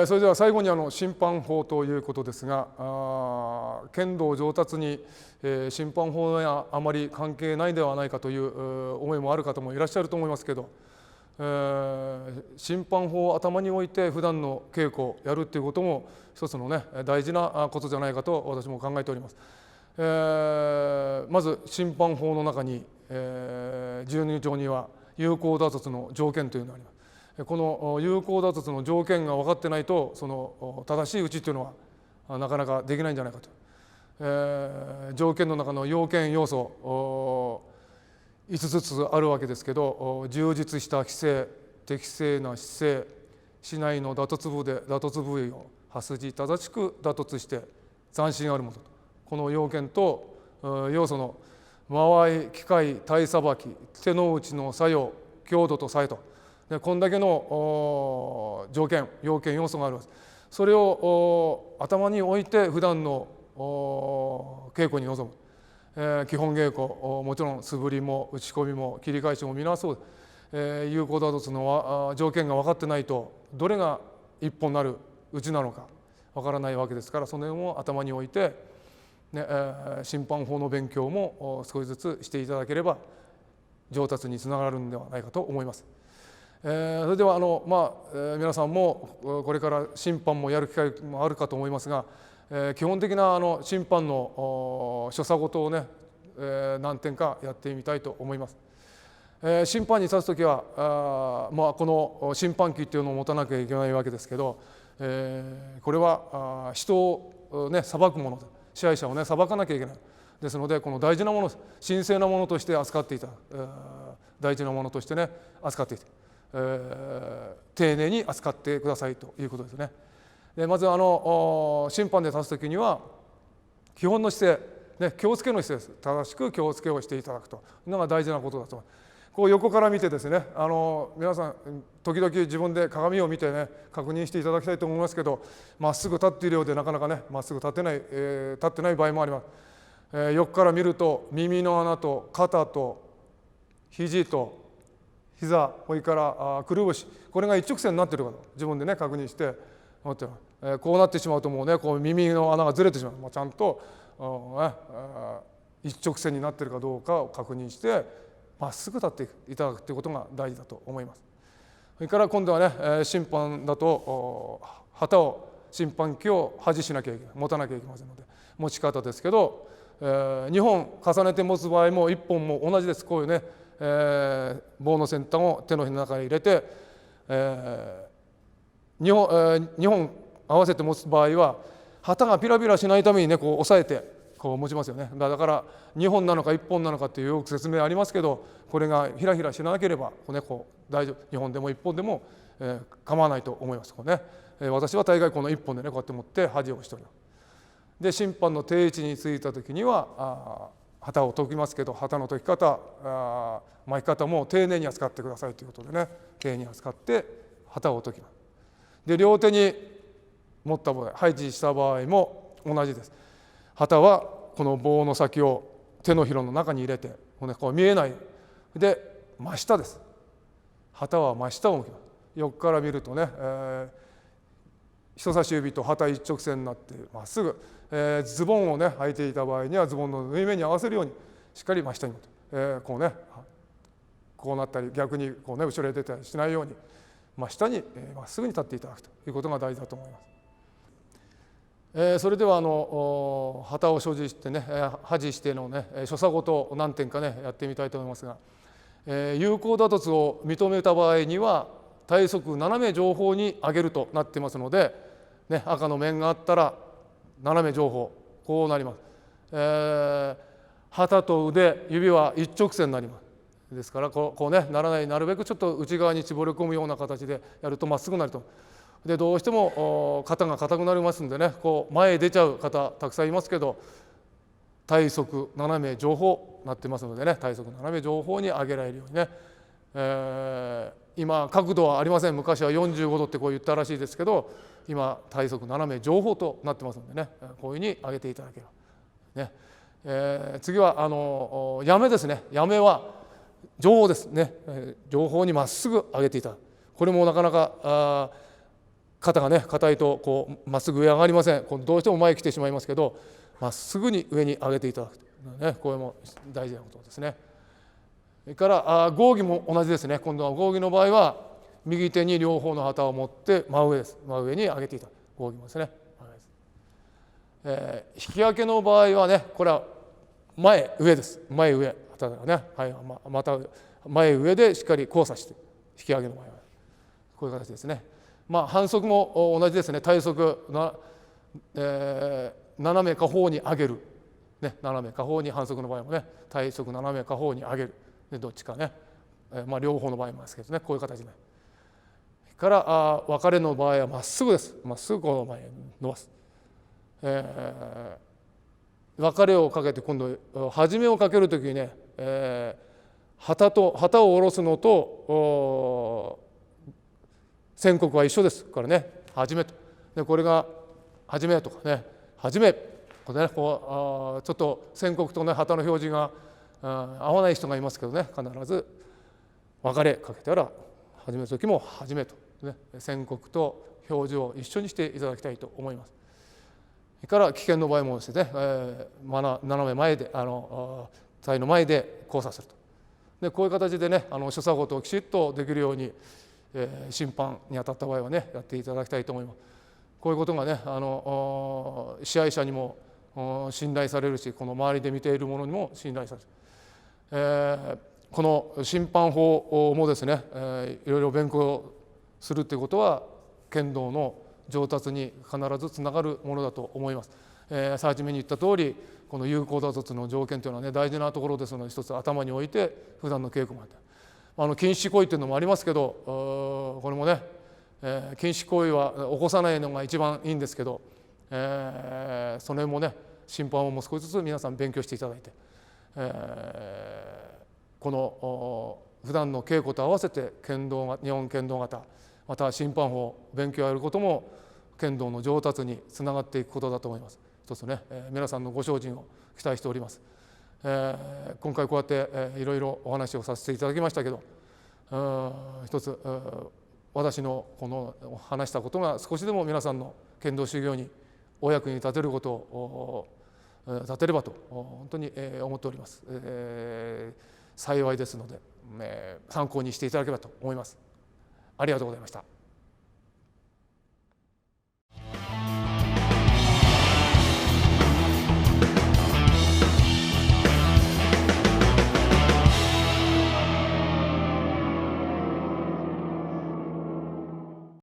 それでは最後に審判法ということですが、剣道上達に、審判法やあまり関係ないではないかという思いもある方もいらっしゃると思いますけど、審判法を頭に置いて普段の稽古をやるっていうことも一つのね大事なことじゃないかと私も考えております。まず審判法の中に、12条には有効打突の条件というのがあります。この有効打突の条件が分かってないとその正しい打ちというのはなかなかできないんじゃないかと。条件の中の要件要素5つずつあるわけですけど、充実した姿勢、適正な姿勢、竹刀の打突部で打突部位を刃筋正しく打突して斬新あるものと、この要件と要素の間合い、機械、体さばき、手の内の作用、強度と作用と、こんだけの条件、要件、要素があるわけです。それを頭に置いて普段の稽古に臨む。基本稽古、もちろん素振りも打ち込みも切り返しも皆そうです。有効打突の条件が分かってないとどれが一本なる打ちなのか分からないわけですから、その辺を頭に置いて、審判法の勉強も少しずつしていただければ上達につながるんではないかと思います。それでは皆さんもこれから審判もやる機会もあるかと思いますが、基本的な審判の所作事をね、何点かやってみたいと思います。審判に立つときはこの審判旗というのを持たなきゃいけないわけですけど、これは人をね裁くもので、支配者をね裁かなきゃいけないですので、この大事なもの、神聖なものとして扱っていた、大事なものとしてね扱っていた、丁寧に扱ってくださいということですね。でまず審判で立つときには基本の姿勢、気をつけの姿勢です。正しく気をつけをしていただくというのが大事なことだと思います。こう横から見てですね、皆さん時々自分で鏡を見てね確認していただきたいと思いますけど、まっすぐ立っているようでなかなかねまっすぐ立ってない場合もあります。横から見ると耳の穴と肩と肘と膝、それからくるぶし、これが一直線になっているかと自分でね確認してこうなってしまうともうねこう耳の穴がずれてしまう。ちゃんと一直線になっているかどうかを確認してまっすぐ立っていただくということが大事だと思います。それから今度はね審判だと旗を審判旗を端しなきゃいけない、持たなきゃいけませんので持ち方ですけど、2本重ねて持つ場合も1本も同じです。こういうね、棒の先端を手のひらの中に入れて、2本合わせて持つ場合は旗がピラピラしないためにねこう押さえてこう持ちますよね。だから2本なのか1本なのかっていうよく説明ありますけど、これがひらひらしなければこう大丈夫、2本でも1本でも構わないと思います。私は大概この1本でねこうやって持って端をしております。で審判の定位置についた時には旗を解きますけど、旗の解き方巻き方も丁寧に扱ってくださいということでね、丁寧に扱って旗を解きます。で両手に持った場合、配置した場合も同じです。旗はこの棒の先を手のひらの中に入れてこう見えないで真下です。旗は真下を向きます。横から見るとね、人差し指と旗一直線になってまっすぐ、ズボンをね履いていた場合にはズボンの縫い目に合わせるようにしっかり真下に持って、こうなったり逆にこうね後ろへ出たりしないように真下にまっすぐに立っていただくということが大事だと思います。それでは旗を所持してね端してのね所作事を何点かねやってみたいと思いますが、有効打突を認めた場合には体側斜め上方に上げるとなっていますので、赤の面があったら斜め上方こうなります。旗と腕指は一直線になります。ですからこうねならない、なるべくちょっと内側に絞り込むような形でやるとまっすぐになると。でどうしても肩が硬くなりますんでね、こう前へ出ちゃう方たくさんいますけど、体側斜め上方なってますのでね、体側斜め上方に上げられるようにね、今角度はありません。昔は45度ってこう言ったらしいですけど、今体側斜め上方となってますのでね、こういうふうに上げていただければね。次はやめですね。やめは上方ですね、上方にまっすぐ上げていただく。これもなかなか肩がね硬いとこうまっすぐ上上がりません。どうしても前に来てしまいますけど、まっすぐに上に上げていただくと、ね、これも大事なことですね。それから合議も同じですね。今度は合議の場合は右手に両方の旗を持って真上です。真上に上げていた合議もですね。引き分けの場合はね、これは前上です。前上旗がね、はい、また前上でしっかり交差して引き上げの場合はこういう形ですね。反則も同じですね。体側斜め下方に上げる、ね、斜め下方に反則の場合もね、体側斜め下方に上げる、でどっちかね、両方の場合もですけどね、こういう形で。から分かれの場合はまっすぐです。まっすぐこの前に伸ばす。別れをかけて今度始めをかけるときにね、旗を下ろすのと宣告は一緒ですからね、始めと。でこれが始めとかね、始めこれね、こうちょっと宣告とね旗の表示が合わない人がいますけどね、必ず別れかけたら始める時も始めと、ね、宣告と表示を一緒にしていただきたいと思います。それから危険の場合もですね、斜め前で体の前で交差すると。でこういう形でね所作事をきちっとできるように、審判に当たった場合はねやっていただきたいと思います。こういうことがね支配者にも信頼されるし、この周りで見ている者にも信頼される。この審判法もですね、いろいろ勉強するということは剣道の上達に必ずつながるものだと思います。初めに言った通り、この有効打突の条件というのはね大事なところですので、一つ頭に置いて普段の稽古もやって、禁止行為というのもありますけど、これもね、禁止行為は起こさないのが一番いいんですけど、その辺もね審判をもう少しずつ皆さん勉強していただいて、この普段の稽古と合わせて日本剣道型また審判法勉強をやることも剣道の上達につながっていくことだと思います。一つね、皆さんのご精進を期待しております。今回こうやっていろいろお話をさせていただきましたけど、一つ私のこの話したことが少しでも皆さんの剣道修行にお役に立てることを立てればと本当に思っております。幸いですので、参考にしていただければと思います。ありがとうございました。